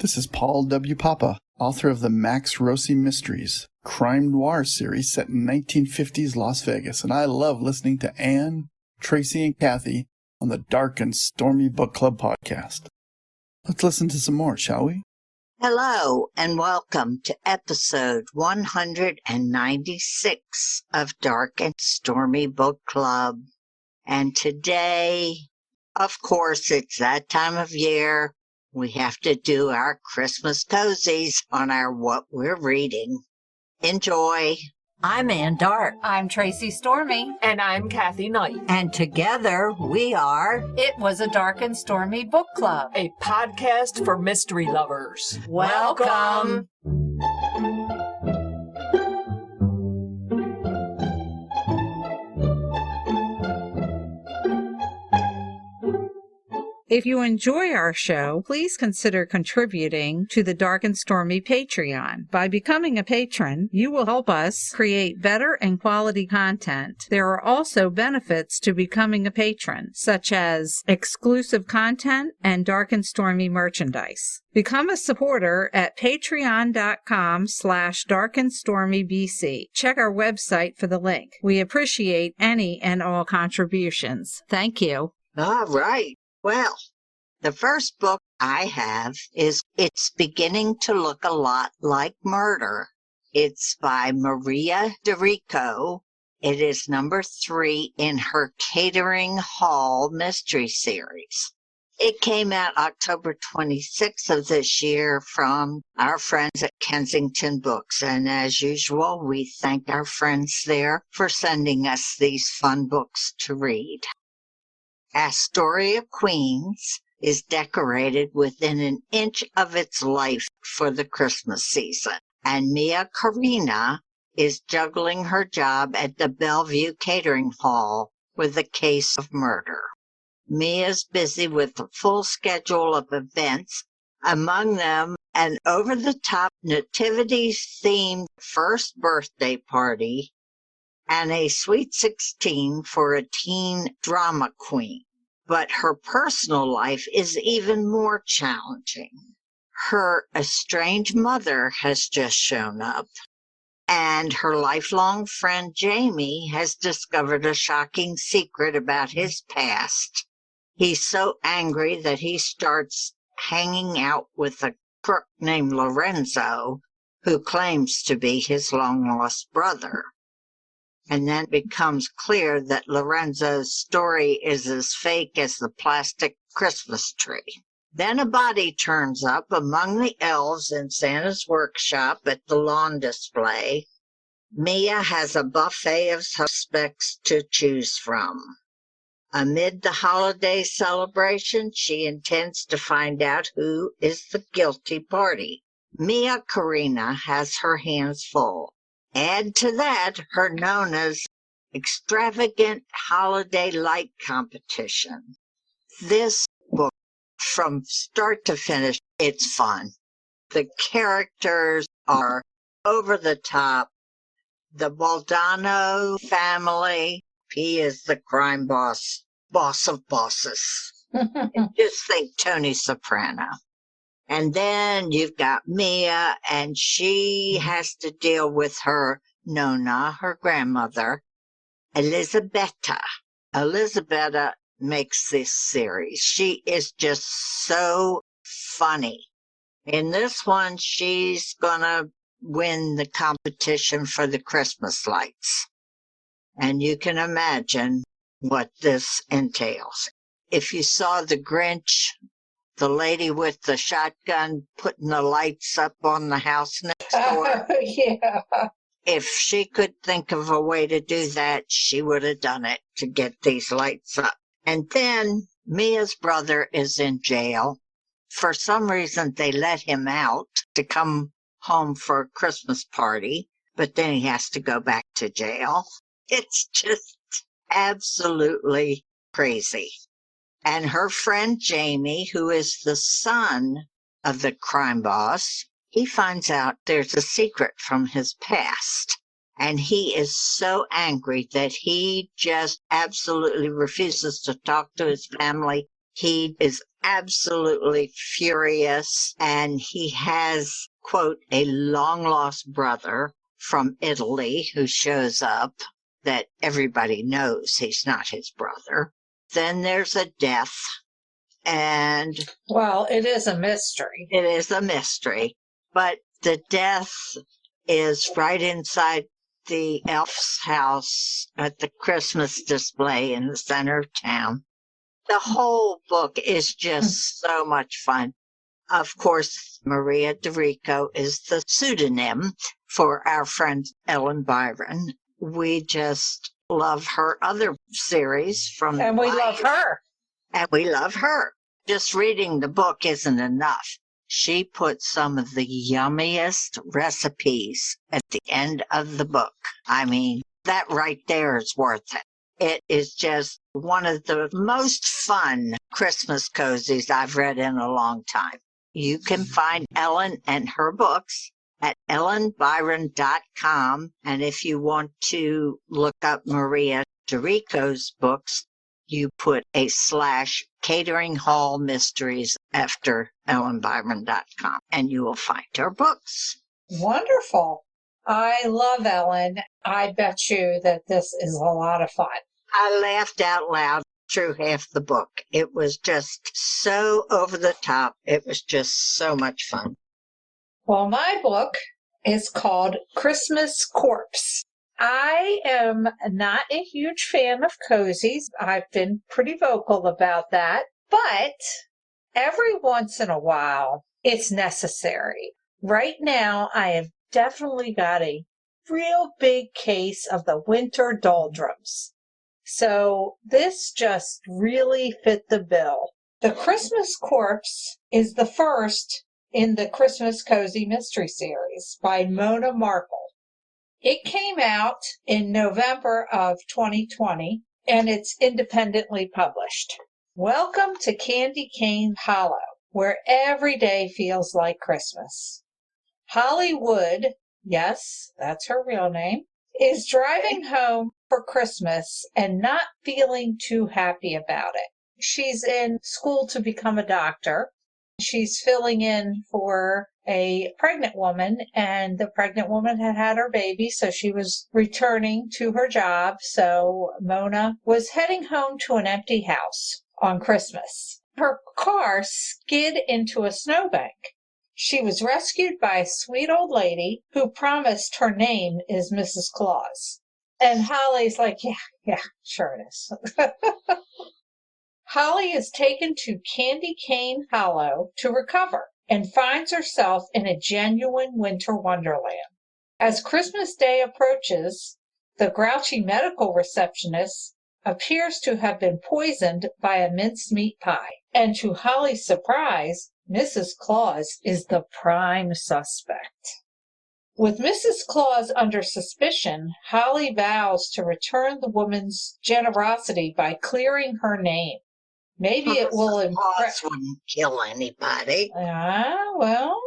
This is Paul W. Papa, author of the Max Rossi Mysteries, crime noir series set in 1950s Las Vegas, and I love listening to Anne, Tracy, and Kathy on the Dark and Stormy Book Club podcast. Let's listen to some more, shall we? Hello, and welcome to episode 196 of Dark and Stormy Book Club. And today, of course, it's that time of year. We have to do our Christmas cozies on our What We're Reading. Enjoy. I'm Ann Dark. I'm Tracy Stormy. And I'm Kathy Knight. And together we are It Was a Dark and Stormy Book Club, a podcast for mystery lovers. Welcome. If you enjoy our show, please consider contributing to the Dark and Stormy Patreon. By becoming a patron, you will help us create better and quality content. There are also benefits to becoming a patron, such as exclusive content and Dark and Stormy merchandise. Become a supporter at patreon.com/darkandstormybc. Check our website for the link. We appreciate any and all contributions. Thank you. All right. Well, the first book I have is It's Beginning to Look a Lot Like Murder. It's by Maria DiRico. It is number 3 in her Catering Hall mystery series. It came out October 26th of this year from our friends at Kensington Books. And as usual, we thank our friends there for sending us these fun books to read. Astoria, Queens is decorated within an inch of its life for the Christmas season, and Mia Carina is juggling her job at the Belle View Catering Hall with a case of murder. Mia's busy with a full schedule of events, among them an over-the-top Nativity-themed first birthday party and a Sweet 16 for a teen drama queen. But her personal life is even more challenging. Her estranged mother has just shown up, and her lifelong friend Jamie has discovered a shocking secret about his past. He's so angry that he starts hanging out with a crook named Lorenzo, who claims to be his long-lost brother. And then it becomes clear that Lorenzo's story is as fake as the plastic Christmas tree. Then a body turns up among the elves in Santa's workshop at the lawn display. Mia has a buffet of suspects to choose from. Amid the holiday celebration, she intends to find out who is the guilty party. Mia Carina has her hands full. Add to that her Nona's extravagant holiday light competition. This book, from start to finish, it's fun. The characters are over the top. The Baldano family, he is the crime boss of bosses. Just think Tony Soprano. And then you've got Mia, and she has to deal with her Nona, her grandmother, Elisabetta. Elisabetta makes this series. She is just so funny. In this one, she's gonna win the competition for the Christmas lights. And you can imagine what this entails. If you saw The Grinch, the lady with the shotgun putting the lights up on the house next door. Yeah. If she could think of a way to do that, she would have done it to get these lights up. And then Mia's brother is in jail. For some reason, they let him out to come home for a Christmas party, but then he has to go back to jail. It's just absolutely crazy. And her friend Jamie, who is the son of the crime boss, he finds out there's a secret from his past. And he is so angry that he just absolutely refuses to talk to his family He is absolutely furious, and he has, quote, a long-lost brother from Italy who shows up that everybody knows he's not his brother. Then there's a death, and Well, it is a mystery. it is a mystery. But the death is right inside the elf's house at the Christmas display in the center of town. The whole book is just so much fun. Of course, Maria DiRico is the pseudonym for our friend Ellen Byron. We just love her other series from And we love her. And we love her. Just reading the book isn't enough. She puts some of the yummiest recipes at the end of the book. I mean, that right there is worth it. It is just one of the most fun Christmas cozies I've read in a long time. You can find Ellen and her books at ellenbyron.com. And if you want to look up Maria DiRico's books, you put a / Catering Hall Mysteries after ellenbyron.com, and you will find her books. Wonderful. I love Ellen. I bet you that this is a lot of fun. I laughed out loud through half the book. It was just so over the top. It was just so much fun. Well, my book is called Christmas Corpse. I am not a huge fan of cozies. I've been pretty vocal about that, but every once in a while, it's necessary. Right now, I have definitely got a real big case of the winter doldrums. So this just really fit the bill. The Christmas Corpse is the first in the Christmas Cozy Mystery Series by Mona Markle. It came out in November of 2020, and it's independently published. Welcome to Candy Cane Hollow, where every day feels like Christmas. Holly Wood, yes, that's her real name, is driving home for Christmas and not feeling too happy about it. She's in school to become a doctor. She's filling in for a pregnant woman, and the pregnant woman had her baby, so she was returning to her job. So Mona was heading home to an empty house on Christmas. Her car skid into a snowbank. She was rescued by a sweet old lady who promised her name is Mrs. Claus. And Holly's like, yeah, sure it is. Holly is taken to Candy Cane Hollow to recover and finds herself in a genuine winter wonderland. As Christmas Day approaches, the grouchy medical receptionist appears to have been poisoned by a mincemeat pie. And to Holly's surprise, Mrs. Claus is the prime suspect. With Mrs. Claus under suspicion, Holly vows to return the woman's generosity by clearing her name. Maybe it will impress. Claus wouldn't kill anybody. Well,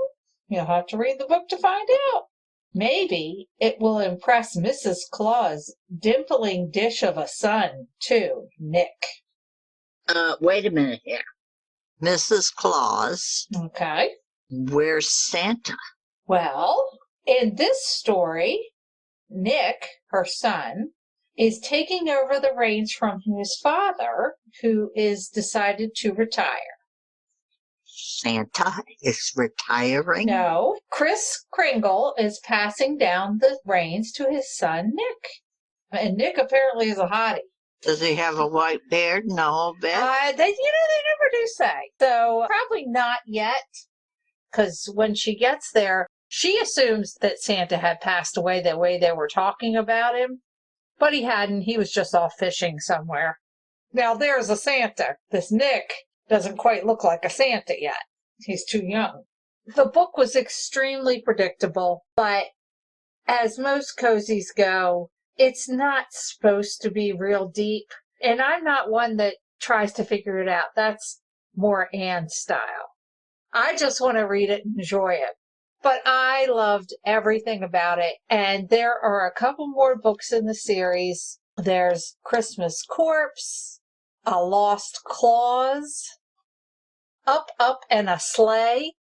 you'll have to read the book to find out. Maybe it will impress Mrs. Claus' dimpling dish of a son, too, Nick. Wait a minute here. Mrs. Claus, Okay. where's Santa? Well, in this story, Nick, her son, is taking over the reins from his father, who is decided to retire. Santa is retiring? No, Kris Kringle is passing down the reins to his son, Nick. And Nick apparently is a hottie. Does he have a white beard and a whole bit? They never do say. So probably not yet, because when she gets there, she assumes that Santa had passed away the way they were talking about him, but he hadn't. He was just off fishing somewhere. Now there's a Santa. This Nick doesn't quite look like a Santa yet. He's too young. The book was extremely predictable, but as most cozies go, it's not supposed to be real deep. And I'm not one that tries to figure it out. That's more Anne's style. I just want to read it and enjoy it. But I loved everything about it. And there are a couple more books in the series. There's Christmas Corpse, a lost clause, up, and a sleigh.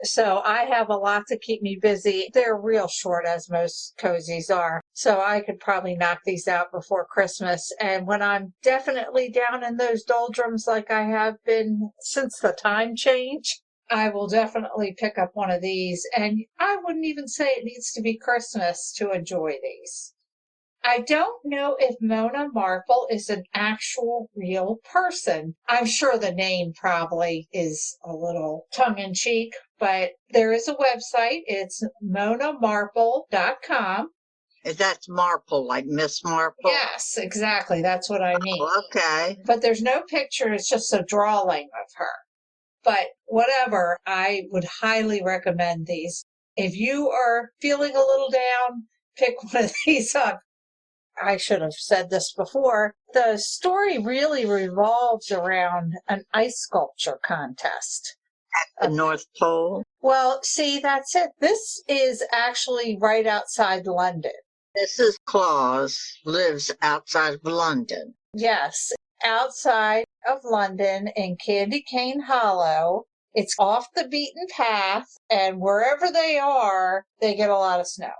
So I have a lot to keep me busy. They're real short, as most cozies are. So I could probably knock these out before Christmas. And when I'm definitely down in those doldrums like I have been since the time change, I will definitely pick up one of these. And I wouldn't even say it needs to be Christmas to enjoy these. I don't know if Mona Marple is an actual real person. I'm sure the name probably is a little tongue-in-cheek, but there is a website. It's monamarple.com. That's Marple, like Miss Marple? Yes, exactly. That's what I mean. Oh, okay. But there's no picture. It's just a drawing of her. But whatever, I would highly recommend these. If you are feeling a little down, pick one of these up. I should have said this before. The story really revolves around an ice sculpture contest. At the North Pole? Well, see, that's it. This is actually right outside London. Mrs. Claus lives outside of London. Yes, outside of London in Candy Cane Hollow. It's off the beaten path, and wherever they are, they get a lot of snow.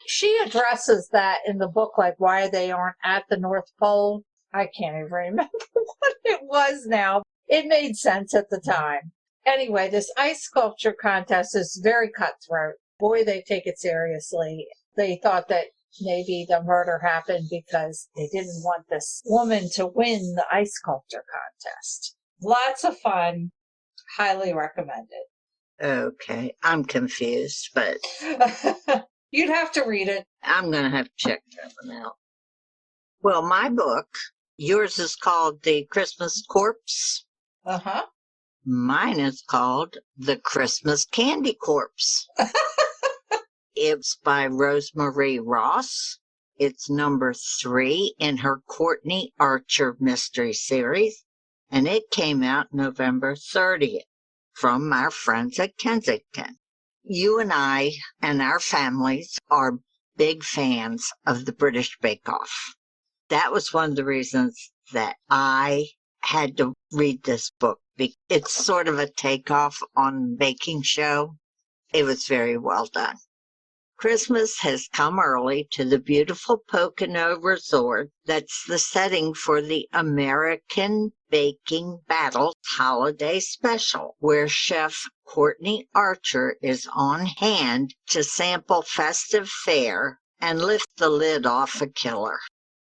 She addresses that in the book, like why they aren't at the North Pole. I can't even remember what it was now. It made sense at the time. Anyway, this ice sculpture contest is very cutthroat. Boy, they take it seriously. They thought that maybe the murder happened because they didn't want this woman to win the ice sculpture contest. Lots of fun. Highly recommended. Okay, I'm confused, but You'd have to read it. I'm going to have to check that one out. Well, my book, yours is called The Christmas Corpse. Uh-huh. Mine is called The Christmas Candy Corpse. It's by Rosemary Ross. It's number 3 in her Courtney Archer mystery series, and it came out November 30th from our friends at Kensington. You and I and our families are big fans of the British Bake Off. That was one of the reasons that I had to read this book. It's sort of a takeoff on the baking show. It was very well done. Christmas has come early to the beautiful Pocono Resort that's the setting for the American Baking Battles Holiday Special, where Chef Courtney Archer is on hand to sample festive fare and lift the lid off a killer.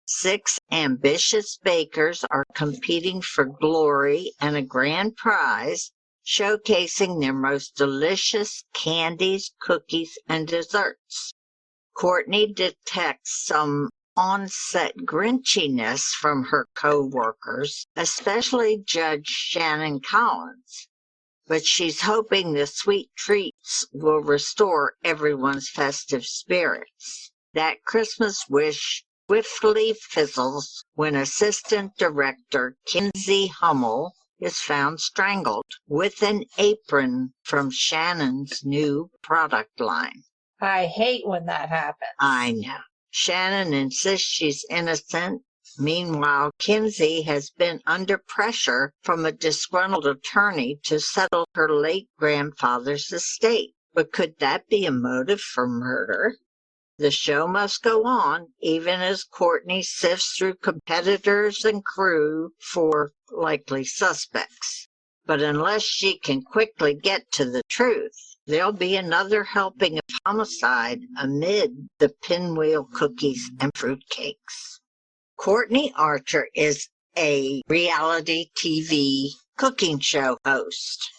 6 ambitious bakers are competing for glory and a grand prize, showcasing their most delicious candies, cookies, and desserts. Courtney detects some on-set grinchiness from her co-workers, especially Judge Shannon Collins, but she's hoping the sweet treats will restore everyone's festive spirits. That Christmas wish swiftly fizzles when Assistant Director Kinsey Hummel is found strangled with an apron from Shannon's new product line. I hate when that happens. I know. Shannon insists she's innocent. Meanwhile, Kinsey has been under pressure from a disgruntled attorney to settle her late grandfather's estate. But could that be a motive for murder? The show must go on, even as Courtney sifts through competitors and crew for likely suspects. But unless she can quickly get to the truth, there'll be another helping of homicide amid the pinwheel cookies and fruitcakes. Courtney Archer is a reality TV cooking show host.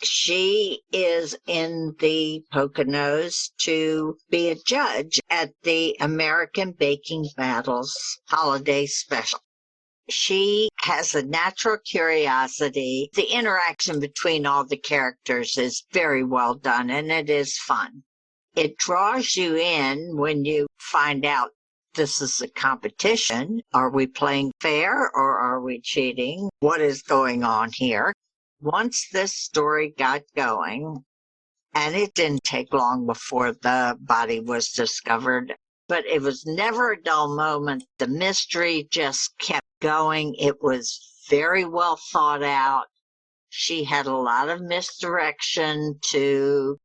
She is in the Poconos to be a judge at the American Baking Battles Holiday Special. She has a natural curiosity. The interaction between all the characters is very well done, and it is fun. It draws you in when you find out this is a competition. Are we playing fair or are we cheating? What is going on here? Once this story got going, and it didn't take long before the body was discovered, but it was never a dull moment. The mystery just kept going. It was very well thought out. She had a lot of misdirection to